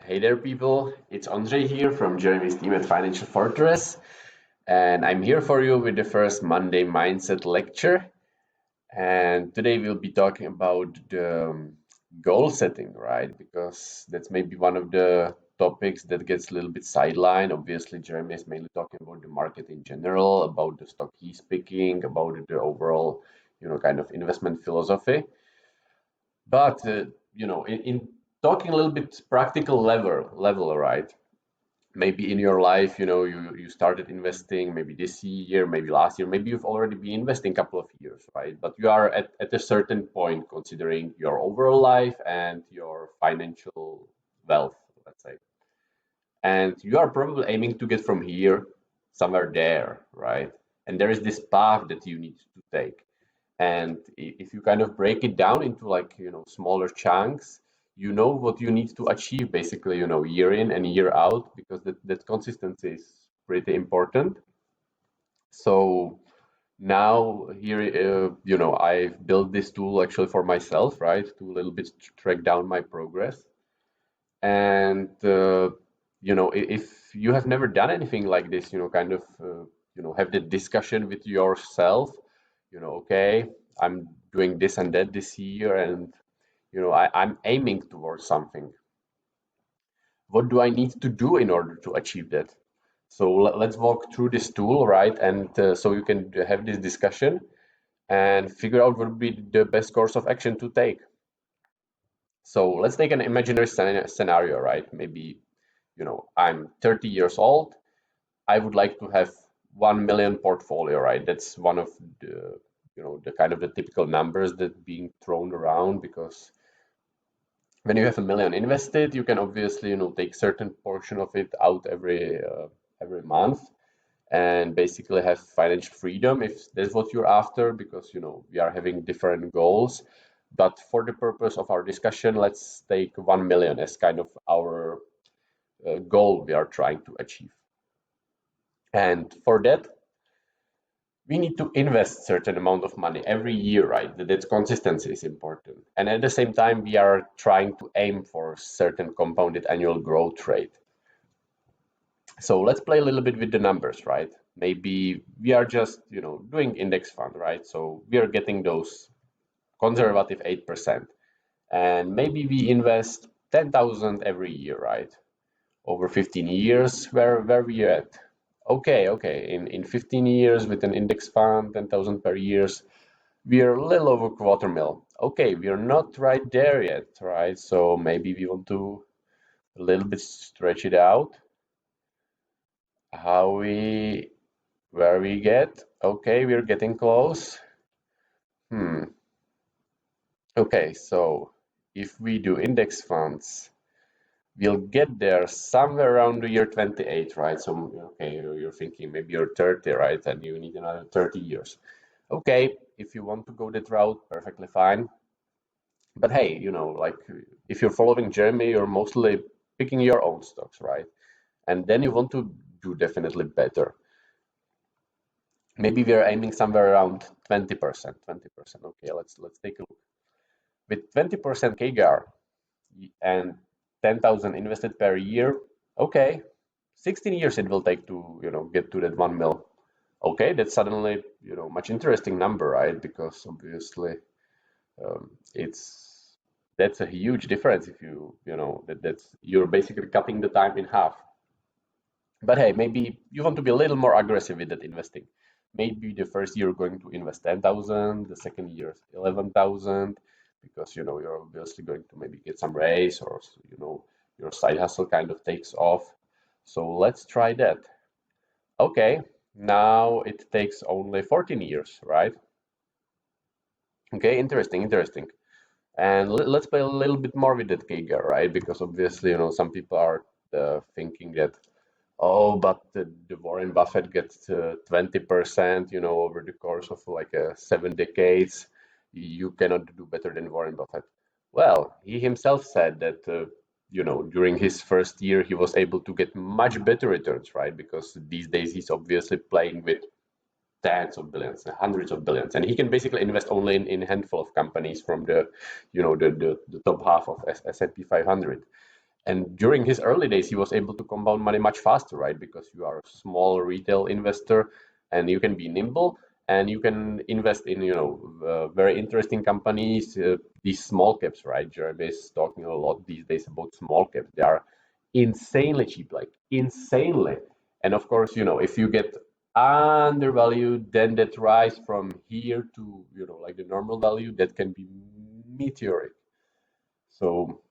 Hey there, people. It's Andre here from Jeremy's team at Financial Fortress, and I'm here for you with the first Monday Mindset lecture. And today we'll be talking about the goal setting, right? Because that's maybe one of the topics that gets a little bit sidelined. Obviously, Jeremy is mainly talking about the market in general, about the stock he's picking, about the overall, kind of investment philosophy. But in talking a little bit practical level, right? Maybe in your life, you started investing maybe this year, maybe last year, maybe you've already been investing a couple of years, right? But you are at a certain point considering your overall life and your financial wealth, let's say. And you are probably aiming to get from here somewhere there, right? And there is this path that you need to take. And if you kind of break it down into like, smaller chunks, you know what you need to achieve basically, year in and year out, because that consistency is pretty important. So now here, I've built this tool actually for myself, right, to a little bit track down my progress. And, if you have never done anything like this, kind of, have the discussion with yourself, okay, I'm doing this and that this year, and I'm aiming towards something. What do I need to do in order to achieve that? So let's walk through this tool, right? And so you can have this discussion and figure out what would be the best course of action to take. So let's take an imaginary scenario, right? Maybe, I'm 30 years old. I would like to have 1 million portfolio, right? That's one of the, the kind of the typical numbers that being thrown around, because when you have a million invested, you can obviously, take certain portion of it out every month and basically have financial freedom if that's what you're after, because, we are having different goals. But for the purpose of our discussion, let's take 1 million as kind of our goal we are trying to achieve. And for that, we need to invest certain amount of money every year, right? That consistency is important. And at the same time, we are trying to aim for certain compounded annual growth rate. So let's play a little bit with the numbers, right? Maybe we are just, doing index fund, right? So we are getting those conservative 8%. And maybe we invest 10,000 every year, right? Over 15 years, where we at? Okay. In 15 years with an index fund, 10,000 per years, we are a little over quarter mil. Okay, we are not right there yet, right? So maybe we want to a little bit stretch it out. Where we get? Okay, we're getting close. Okay, so if we do index funds, we'll get there somewhere around the year 28, right? So, okay, you're thinking maybe you're 30, right? And you need another 30 years. Okay, if you want to go that route, perfectly fine. But hey, like if you're following Jeremy, you're mostly picking your own stocks, right? And then you want to do definitely better. Maybe we're aiming somewhere around 20%. Okay, let's take a look. With 20% KGAR and 10,000 invested per year, okay, 16 years it will take to, get to that 1 mil. Okay, that's suddenly, much interesting number, right? Because obviously, that's a huge difference if that's you're basically cutting the time in half. But hey, maybe you want to be a little more aggressive with that investing. Maybe the first year you're going to invest 10,000, the second year 11,000, because you're obviously going to maybe get some raise, or your side hustle kind of takes off. So let's try that. Okay, now it takes only 14 years, right? Okay, interesting. And let's play a little bit more with that KGAR, right? Because obviously, some people are thinking that, oh, but the Warren Buffett gets 20%, over the course of like 7 decades. You cannot do better than Warren Buffett. Well, he himself said that, during his first year, he was able to get much better returns, right? Because these days he's obviously playing with tens of billions, hundreds of billions, and he can basically invest only in a handful of companies from the top half of S&P 500. And during his early days, he was able to compound money much faster, right? Because you are a small retail investor and you can be nimble and you can invest in, very interesting companies, these small caps, right? Jeremy is talking a lot these days about small caps. They are insanely cheap, like insanely. And of course, if you get undervalued, then that rise from here to, like the normal value, that can be meteoric. So,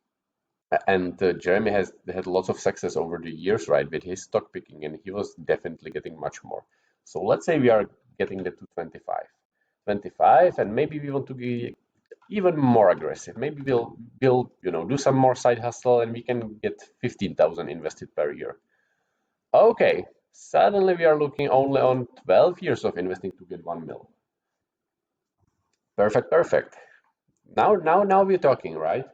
and Jeremy has had lots of success over the years, right, with his stock picking, and he was definitely getting much more. So let's say we are getting the 225, 25, and maybe we want to be even more aggressive. Maybe we'll do some more side hustle, and we can get 15,000 invested per year. Okay, suddenly we are looking only on 12 years of investing to get 1 mil. Perfect, perfect. Now we're talking, right?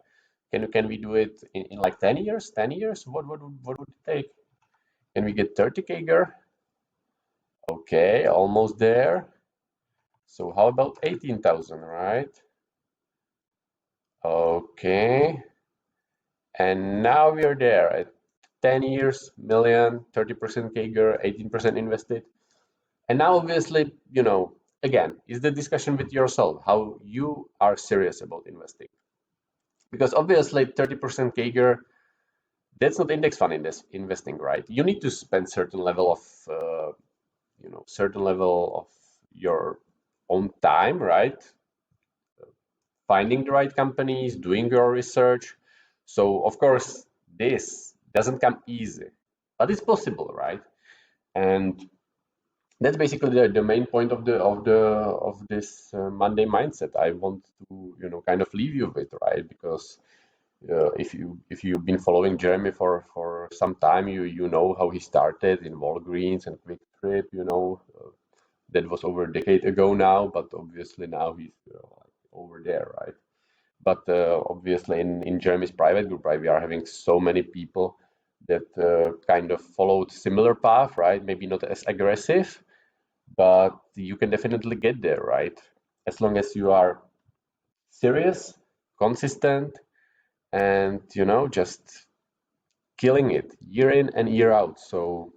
Can we do it in like 10 years? 10 years? What would it take? Can we get 30K girl? Okay, almost there. So how about 18,000, right? Okay. And now we are there at 10 years, million, 30% CAGR, 18% invested. And now obviously, again, is the discussion with yourself, how you are serious about investing. Because obviously 30% CAGR, that's not index fund investing, right? You need to spend certain level of certain level of your own time, right? Finding the right companies, doing your research. So of course, this doesn't come easy, but it's possible, right? And that's basically the main point of this Monday mindset I want to kind of leave you with, right? Because if you've been following Jeremy for some time, you know how he started in Walgreens and Quick Trip, that was over a decade ago now, but obviously now he's over there, right? But obviously in Jeremy's private group, right, we are having so many people that kind of followed similar path, right? Maybe not as aggressive, but you can definitely get there, right? As long as you are serious, consistent, and just killing it year in and year out. So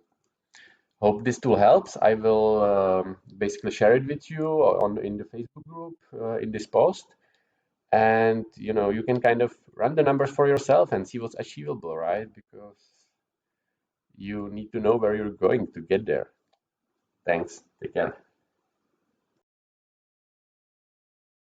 hope this tool helps. I will basically share it with you on in the Facebook group in this post, and you can kind of run the numbers for yourself and see what's achievable, right? Because you need to know where you're going to get there. Thanks. Take care.